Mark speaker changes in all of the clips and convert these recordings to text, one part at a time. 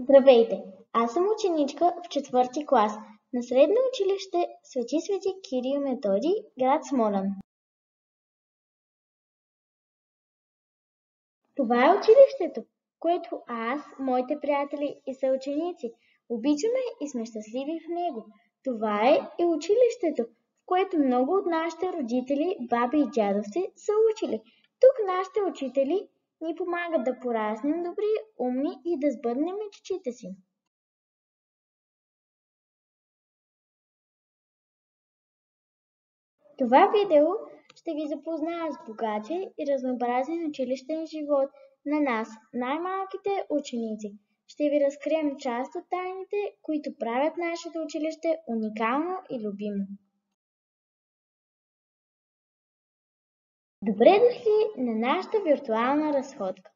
Speaker 1: Здравейте! Аз съм ученичка в 4-ти клас на Средно училище Свети Кирил и Методий, град Смолян. Това е училището, което аз, моите приятели и съученици обичаме и сме щастливи в него. Това е и училището, в което много от нашите родители, баби и дядовци са учили. Тук нашите учители ни помагат да пораснем добри, умни и да сбъднем мечтите си. Това видео ще ви запознае с богатия и разнообразен училищен живот на нас, най-малките ученици. Ще ви разкрием част от тайните, които правят нашето училище уникално и любимо. Добре дошли на нашата виртуална разходка!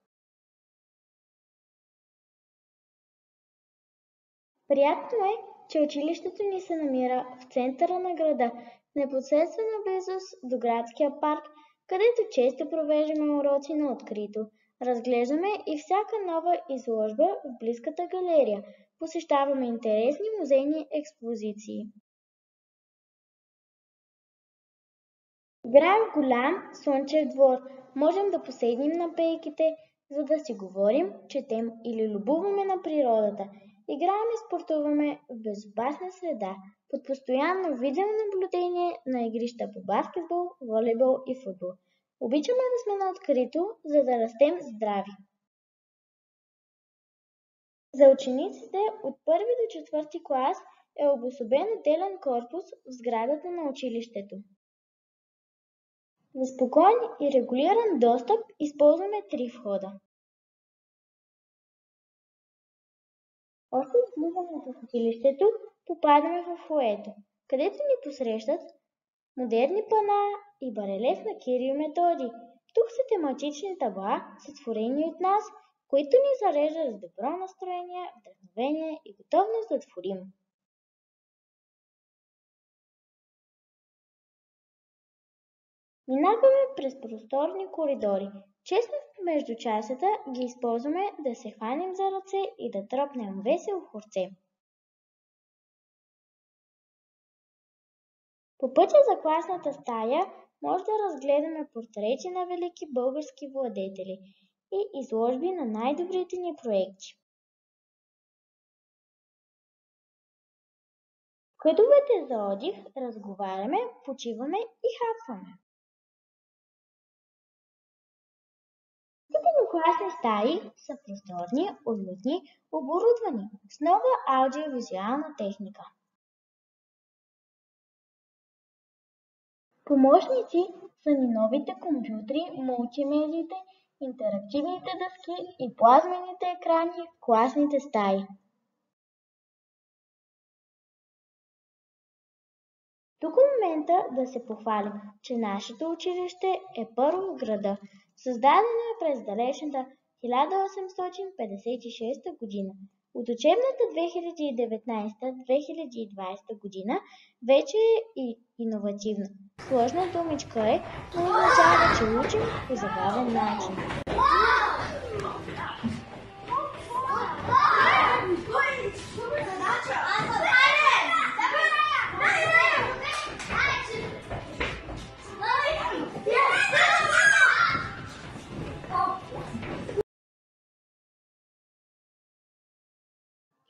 Speaker 1: Приятно е, че училището ни се намира в центъра на града, в непосредствена близост до градския парк, където често провеждаме уроци на открито. Разглеждаме и всяка нова изложба в близката галерия. Посещаваме интересни музейни експозиции. Играем в голям слънчев двор. Можем да поседнем на пейките, за да си говорим, четем или любуваме на природата. Играем и спортуваме в безопасна среда, под постоянно видеонаблюдение на игрища по баскетбол, волейбол и футбол. Обичаме да сме на открито, за да растем здрави. За учениците от 1 до 4 клас е обособен отделен корпус в сградата на училището. За спокоен и регулиран достъп използваме 3 входа. Още от влизането в училището попадаме в фоайето, където ни посрещат модерни пана и барелев на Кирил и Методий. Тук са тематични табла, сътворени от нас, които ни зареждат с добро настроение, вдъхновение и готовност да творим. Минаваме през просторни коридори. Често в междучасията ги използваме да се хванем за ръце и да тропнем весело хорце. По пътя за класната стая може да разгледаме портрети на велики български владетели и изложби на най-добрите ни проекти. В кътовете за отдих разговаряме, почиваме и хапваме. Класни стаи са просторни, уютни, оборудвани с нова аудиовизуална техника. Помощници са ни новите компютри, мултимедиите, интерактивните дъски и плазмените екрани в класните стаи. Тук е момента да се похвалим, че нашето училище е първо в града. Създадено е през далечната 1856 година. От учебната 2019-2020 година вече е и иновативна. Сложна думичка е, но означава, че учим по забавен начин.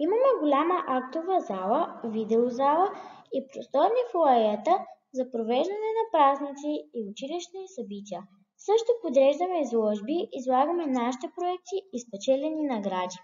Speaker 1: Имаме голяма актова зала, видеозала и просторни фоайета за провеждане на празници и училищни събития. Също подреждаме изложби, излагаме нашите проекти и спечелени награди.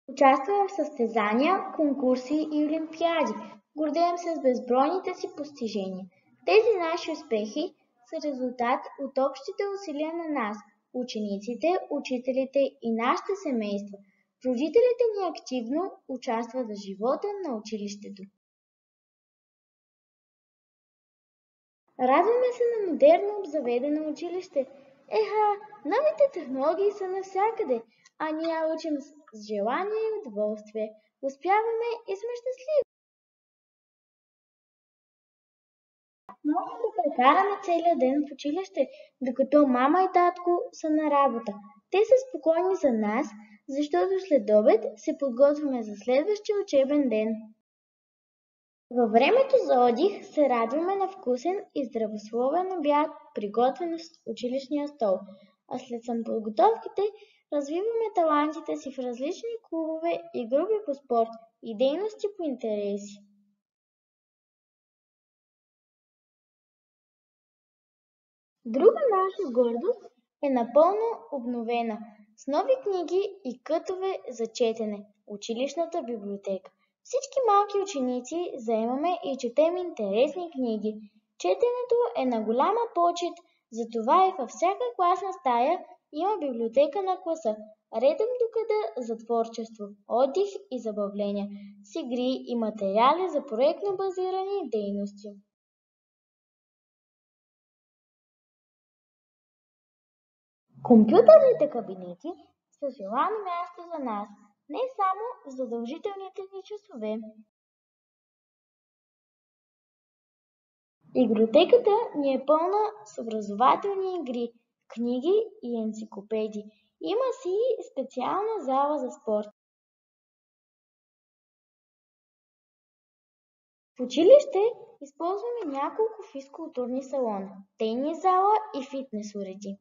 Speaker 1: Участваме в състезания, конкурси и олимпиади. Гордеем се с безбройните си постижения. Тези наши успехи са резултат от общите усилия на нас, учениците, учителите и нашите семейства. Родителите ни активно участват в живота на училището. Радваме се на модерно обзаведено училище. Новите технологии са навсякъде, а ние учим с желание и удоволствие. Успяваме и сме щастливи. Можем да прекараме целия ден в училище, докато мама и татко са на работа. Те са спокойни за нас, защото след обед се подготвяме за следващия учебен ден. Във времето за отдих се радваме на вкусен и здравословен обяд, приготвен с училищния стол, а след самоподготовките развиваме талантите си в различни клубове и групи по спорт и дейности по интереси. Друга наша гордост е напълно обновена с нови книги и кътове за четене – училищната библиотека. Всички малки ученици заемаме и четем интересни книги. Четенето е на голяма почет, затова и във всяка класна стая има библиотека на класа, редом до къда за творчество, отдих и забавления, с игри и материали за проектно базирани дейности. Компютърните кабинети са желано място за нас, не само в задължителните ни часове. Игротеката ни е пълна с образователни игри, книги и енциклопедии. Има си и специална зала за спорт. В училище използваме няколко физкултурни салона, тенис зала и фитнес уреди.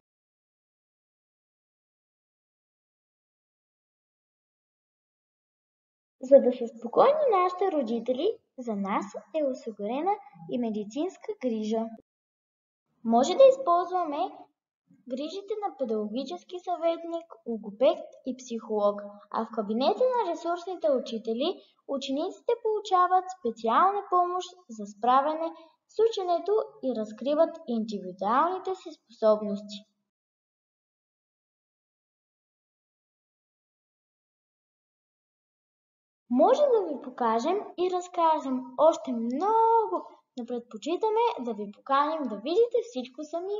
Speaker 1: За да са спокойни нашите родители, за нас е осигурена и медицинска грижа. Може да използваме грижите на педагогически съветник, логопед и психолог, а в кабинета на ресурсните учители учениците получават специална помощ за справяне с ученето и разкриват индивидуалните си способности. Може да ви покажем и разкажем още много, но предпочитаме да ви поканим да видите всичко сами.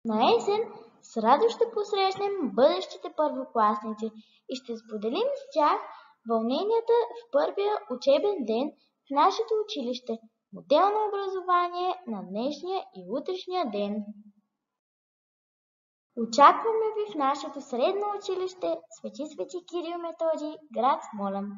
Speaker 1: На есен с радост ще посрещнем бъдещите първокласници и ще споделим с тях вълненията в първия учебен ден в нашето училище, модел на образование на днешния и утрешния ден. Очакваме ви в нашето средно училище Свети Кирил Методий, град Смолян.